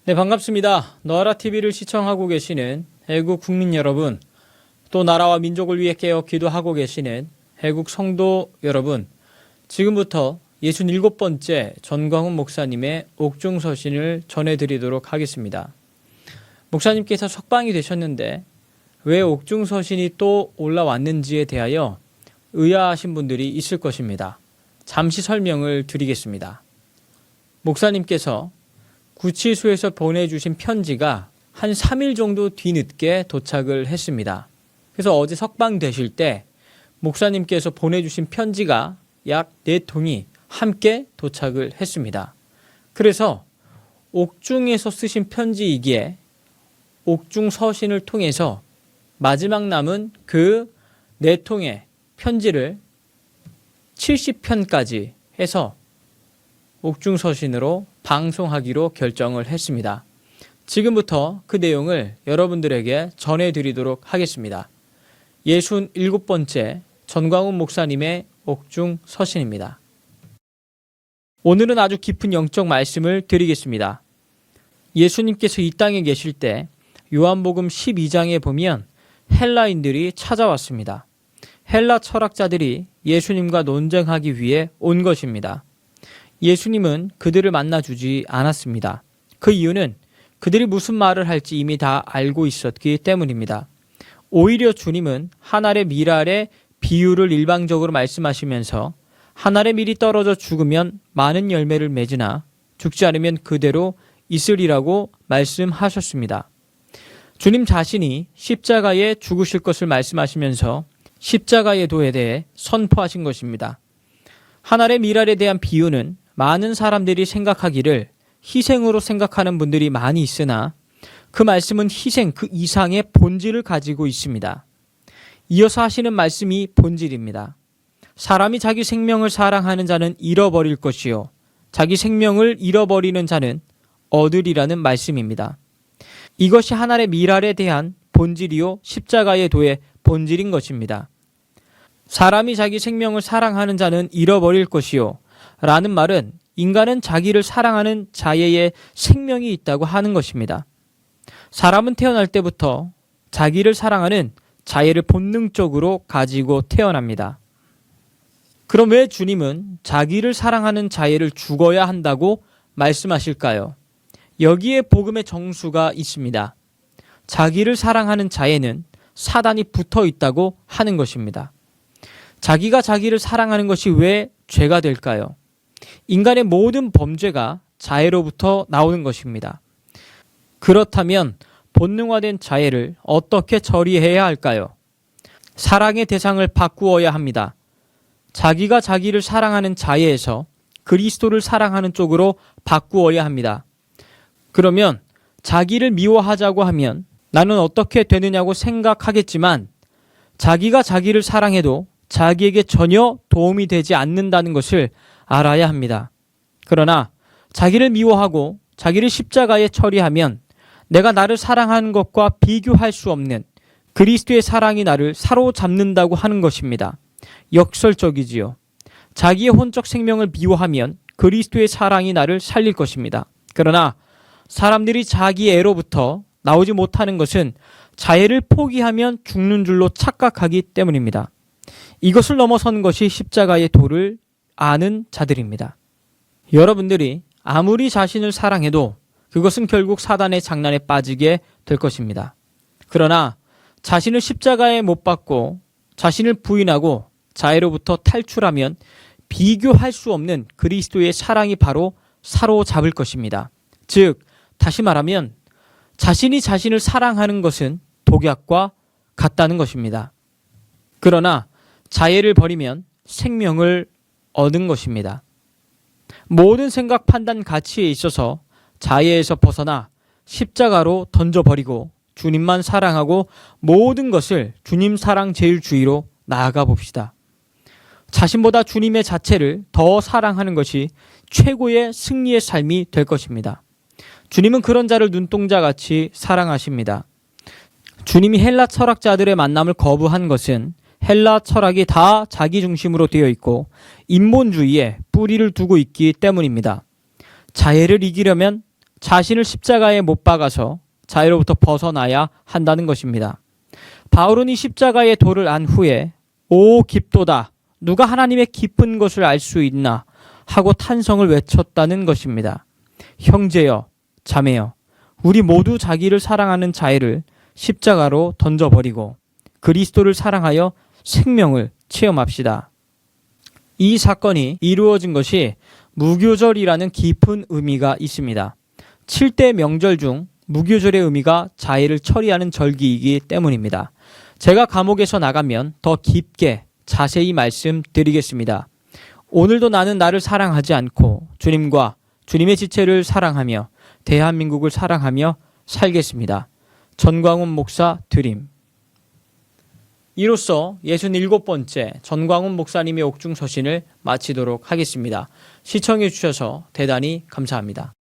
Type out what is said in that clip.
네, 반갑습니다. 너아라TV를 시청하고 계시는 애국 국민 여러분, 또 나라와 민족을 위해 깨어 기도하고 계시는 애국 성도 여러분, 지금부터 67번째 전광훈 목사님의 옥중서신을 전해드리도록 하겠습니다. 목사님께서 석방이 되셨는데 왜 옥중서신이 또 올라왔는지에 대하여 의아하신 분들이 있을 것입니다. 잠시 설명을 드리겠습니다. 목사님께서 구치소에서 보내주신 편지가 한 3일 정도 뒤늦게 도착을 했습니다. 그래서 어제 석방되실 때 목사님께서 보내주신 편지가 약 4통이 함께 도착을 했습니다. 그래서 옥중에서 쓰신 편지이기에 옥중 서신을 통해서 마지막 남은 그 4통의 편지를 70편까지 해서 옥중 서신으로 방송하기로 결정을 했습니다. 지금부터 그 내용을 여러분들에게 전해드리도록 하겠습니다. 67번째 전광훈 목사님의 옥중 서신입니다. 오늘은 아주 깊은 영적 말씀을 드리겠습니다. 예수님께서 이 땅에 계실 때 요한복음 12장에 보면 헬라인들이 찾아왔습니다. 헬라 철학자들이 예수님과 논쟁하기 위해 온 것입니다. 예수님은 그들을 만나주지 않았습니다. 그 이유는 그들이 무슨 말을 할지 이미 다 알고 있었기 때문입니다. 오히려 주님은 한 알의 밀알의 비유를 일방적으로 말씀하시면서 한 알의 밀이 떨어져 죽으면 많은 열매를 맺으나 죽지 않으면 그대로 있으리라고 말씀하셨습니다. 주님 자신이 십자가에 죽으실 것을 말씀하시면서 십자가의 도에 대해 선포하신 것입니다. 한 알의 밀알에 대한 비유는 많은 사람들이 생각하기를 희생으로 생각하는 분들이 많이 있으나 그 말씀은 희생 그 이상의 본질을 가지고 있습니다. 이어서 하시는 말씀이 본질입니다. 사람이 자기 생명을 사랑하는 자는 잃어버릴 것이요 자기 생명을 잃어버리는 자는 얻으리라는 말씀입니다. 이것이 한 알의 밀알에 대한 본질이요 십자가의 도의 본질인 것입니다. 사람이 자기 생명을 사랑하는 자는 잃어버릴 것이요 라는 말은 인간은 자기를 사랑하는 자예의 생명이 있다고 하는 것입니다. 사람은 태어날 때부터 자기를 사랑하는 자예를 본능적으로 가지고 태어납니다. 그럼 왜 주님은 자기를 사랑하는 자예를 죽어야 한다고 말씀하실까요? 여기에 복음의 정수가 있습니다. 자기를 사랑하는 자에는 사단이 붙어 있다고 하는 것입니다. 자기가 자기를 사랑하는 것이 왜 죄가 될까요? 인간의 모든 범죄가 자애로부터 나오는 것입니다. 그렇다면 본능화된 자애를 어떻게 처리해야 할까요? 사랑의 대상을 바꾸어야 합니다. 자기가 자기를 사랑하는 자애에서 그리스도를 사랑하는 쪽으로 바꾸어야 합니다. 그러면 자기를 미워하자고 하면 나는 어떻게 되느냐고 생각하겠지만 자기가 자기를 사랑해도 자기에게 전혀 도움이 되지 않는다는 것을 알아야 합니다. 그러나 자기를 미워하고 자기를 십자가에 처리하면 내가 나를 사랑하는 것과 비교할 수 없는 그리스도의 사랑이 나를 사로잡는다고 하는 것입니다. 역설적이지요. 자기의 혼적 생명을 미워하면 그리스도의 사랑이 나를 살릴 것입니다. 그러나 사람들이 자기 애로부터 나오지 못하는 것은 자애를 포기하면 죽는 줄로 착각하기 때문입니다. 이것을 넘어선 것이 십자가의 도를 아는 자들입니다. 여러분들이 아무리 자신을 사랑해도 그것은 결국 사단의 장난에 빠지게 될 것입니다. 그러나 자신을 십자가에 못 박고 자신을 부인하고 자애로부터 탈출하면 비교할 수 없는 그리스도의 사랑이 바로 사로잡을 것입니다. 즉, 다시 말하면 자신이 자신을 사랑하는 것은 독약과 같다는 것입니다. 그러나 자애를 버리면 생명을 얻은 것입니다. 모든 생각, 판단, 가치에 있어서 자애에서 벗어나 십자가로 던져버리고 주님만 사랑하고 모든 것을 주님 사랑 제일주의로 나아가 봅시다. 자신보다 주님의 자체를 더 사랑하는 것이 최고의 승리의 삶이 될 것입니다. 주님은 그런 자를 눈동자같이 사랑하십니다. 주님이 헬라 철학자들의 만남을 거부한 것은 헬라 철학이 다 자기 중심으로 되어 있고 인본주의에 뿌리를 두고 있기 때문입니다. 자애를 이기려면 자신을 십자가에 못 박아서 자유로부터 벗어나야 한다는 것입니다. 바울은 이 십자가의 도를 안 후에 오 깊도다, 누가 하나님의 깊은 것을 알 수 있나 하고 탄성을 외쳤다는 것입니다. 형제여, 자매여, 우리 모두 자기를 사랑하는 자애를 십자가로 던져버리고 그리스도를 사랑하여 생명을 체험합시다. 이 사건이 이루어진 것이 무교절이라는 깊은 의미가 있습니다. 7대 명절 중 무교절의 의미가 자애를 처리하는 절기이기 때문입니다. 제가 감옥에서 나가면 더 깊게 자세히 말씀드리겠습니다. 오늘도 나는 나를 사랑하지 않고 주님과 주님의 지체를 사랑하며 대한민국을 사랑하며 살겠습니다. 전광훈 목사 드림. 이로써 67번째 전광훈 목사님의 옥중 서신을 마치도록 하겠습니다. 시청해 주셔서 대단히 감사합니다.